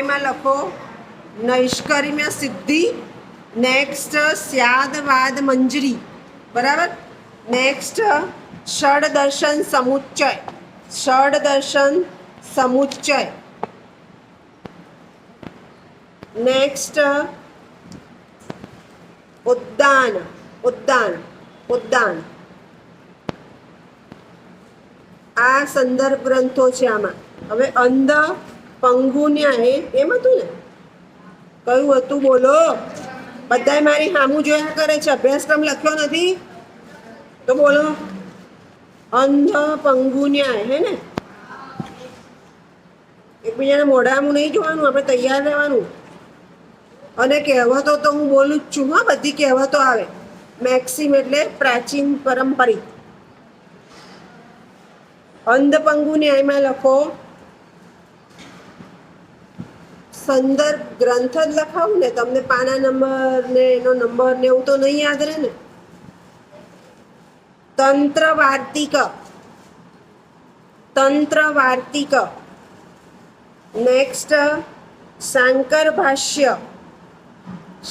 ન્યાયમાં લખો નૈષ્કર્મ્ય સિદ્ધિ. નેક્સ્ટ સ્યાદવાદ મંજરી. બરાબર. નેક્સ્ટ ષડદર્શન સમુચ્ચય. ષડદર્શન સમુચ્ચય. નેક્સ્ટ ઉદ્દાન. ઉદ્દાન. ઉદ્દાન. આ સંદર્ભ ગ્રંથો છે આમાં. હવે અંધ પંગુ ન્યાય એમ હતું ને, કયું હતું બોલો? બધાય મારી સામું જોયા કરે છે, અભ્યાસક્રમ લખ્યો નથી તો બોલો. અંધ પંગુ ન્યાય હે ને. એકબીજાના મોઢામાં નહીં જોવાનું, આપણે તૈયાર રહેવાનું. અને કહેવતો તો હું બોલું જ છું. હા, બધી કહેવતો આવે. મેક્સિમ એટલે પ્રાચીન પારંપરિક. અંધ પંગુ ન્યાયમાં લખો સંદર્ભ ગ્રંથ જ લખાવું ને, તમને પાના નંબર ને એનો નંબર ને એવું તો નહીં યાદ રહે ને. તંત્ર વાર્તિક. તંત્ર વાર્તિક. નેક્સ્ટ શાંકર ભાષ્ય.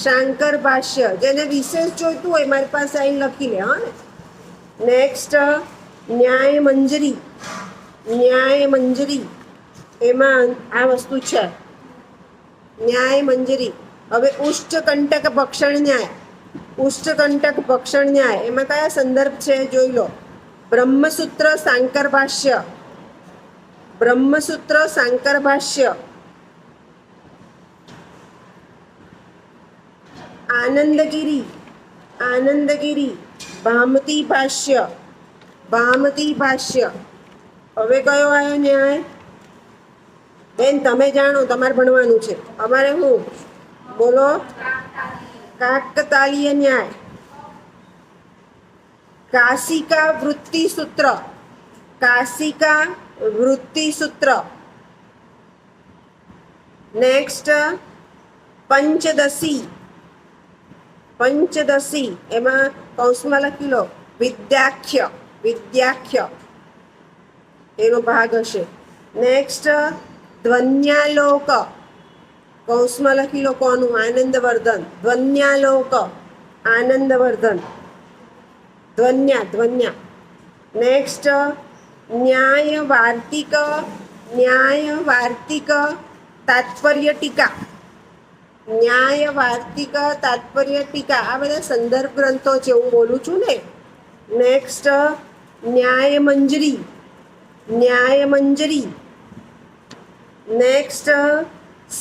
શાંકર ભાષ્ય. જેને વિશેષ જોઈતું હોય મારી પાસે અહીં લખી લે. હા ને. નેક્સ્ટ ન્યાય મંજરી. ન્યાય મંજરી એમાં આ વસ્તુ છે, ન્યાય મંજરી. હવે ઉષ્ટકંટક ભક્ષણ ન્યાય. ઉષ્ટકંટક ભક્ષણ ન્યાય એમાં કયા સંદર્ભ છે જોઈ લો. બ્રહ્મસૂત્ર શાંકર ભાષ્ય. બ્રહ્મસૂત્ર શાંકર ભાષ્ય. આનંદગીરી. આનંદગીરી ભામતી ભાષ્ય. ભામતી ભાષ્ય. હવે કયો આવ્યો ન્યાય? બેન તમે જાણો, તમારે ભણવાનું છે. અમારે હું બોલો? કાકતાલીય ન્યાય. કાશિકા વૃત્તિ સૂત્ર. કાશિકા વૃત્તિ સૂત્ર. નેક્સ્ટ પંચદશી. પંચદશી એમાં કૌંસમાં લખી લો વિદ્યાખ્ય. વિદ્યાખ્ય એનો ભાગ હશે. નેક્સ્ટ ધ્વન્યાલોક. કૌંસમાં લખી લો કોનું? આનંદવર્ધન. ધ્વન્યાલોક. આનંદવર્ધન. ધ્વન્યા. ધ્વન્યા. નેક્સ્ટ ન્યાય વાર્તિક. ન્યાય વાર્તિક તાત્પર્ય ટીકા. ન્યાય વાર્તિક તાત્પર્ય ટીકા. આ બધા સંદર્ભ ગ્રંથો છે, હું બોલું છું ને. નેક્સ્ટ ન્યાય મંજરી. ન્યાય મંજરી. નેક્સ્ટ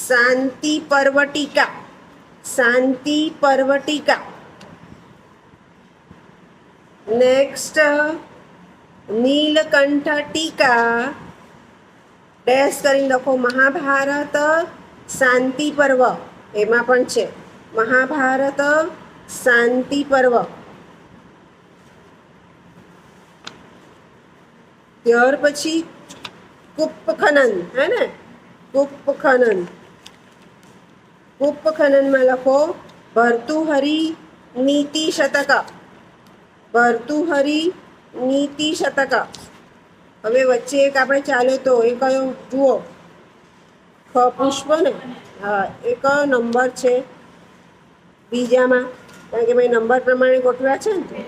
શાંતિ પર્વ ટીકા. શાંતિ પર્વ ટીકા. નેક્સ્ટ નીલકંઠ ટીકા. ડેશ કરીને લખો મહાભારત શાંતિ પર્વ. એમાં પણ છે મહાભારત શાંતિ પર્વ. ત્યાર પછી કુપ્પખનન હે ને. કુપ્પખનન. કુપ્પખનનમાં લખો ભર્તુહરી નીતિ શતક. ભર્તુહરી નીતિ શતક. હવે વચ્ચે એક આપણે ચાલે તો એ કયો જુઓ? ખ પુષ્પ ને. હા, એ કયો નંબર છે બીજામાં? કારણ કે ભાઈ નંબર પ્રમાણે ગોઠવ્યા છે ને.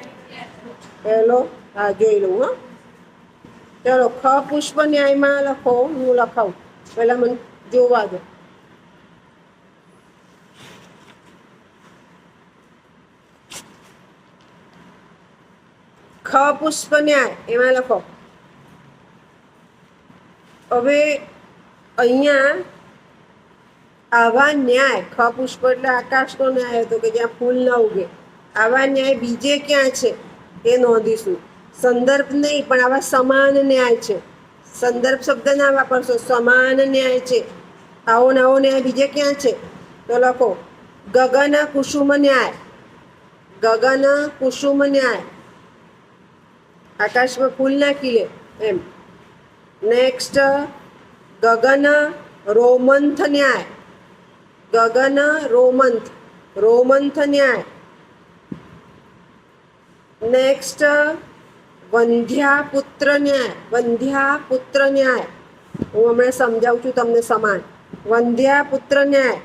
પહેલો. હા, જોઈ લઉં. હા, ચલો ખ પુષ્પ ન્યાયમાં લખો. હું લખાવું, પહેલાં મને જોવા દો. ખ પુષ્પ ન્યાય એમાં લખો. હવે અહીંયા આવા ન્યાય, ખ પુષ્પ એટલે આકાશનો ન્યાય હતો કે જ્યાં ફૂલ ન ઉગે. આવા ન્યાય બીજે ક્યાં છે એ નોંધીશું. સંદર્ભ નહીં પણ આવા સમાન ન્યાય છે. સંદર્ભ શબ્દ ના વાપરશો, સમાન ન્યાય છે. આવો ને આવો ન્યાય બીજે ક્યાં છે તો લખો ગગન કુસુમ ન્યાય. ગગન કુસુમ ન્યાય. આકાશમાં ફૂલ ના ખીલે એમ. નેક્સ્ટ ગગન રોમંથ ન્યાય. ગગન રોમંથ. રોમંથ ન્યાય. નેક્સ્ટ વંધ્યાપુત્ર ન્યાય. વંધ્યાપુત્ર ન્યાય. હું હમણાં સમજાવું છું તમને સમાન. વંધ્યાપુત્ર ન્યાય.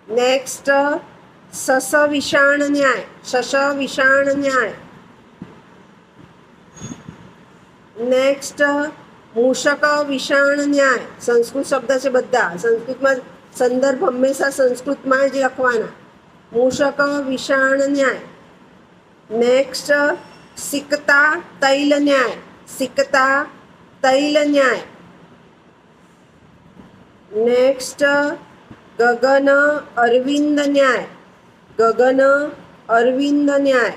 નેક્સ્ટ સસ વિષાણ ન્યાય. શશ વિષાણ ન્યાય. નેક્સ્ટ મૂષક વિષાણ ન્યાય. સંસ્કૃત શબ્દ છે બધા. સંસ્કૃતમાં સંદર્ભ હંમેશા સંસ્કૃતમાં જ લખવાના. મૂષક વિષાણ ન્યાય. નેક્સ્ટ સિકતા તૈલ ન્યાય. સિકતા તૈલ ન્યાય. નેક્સ્ટ ગગન અરવિંદ ન્યાય. ગગન અરવિંદ ન્યાય.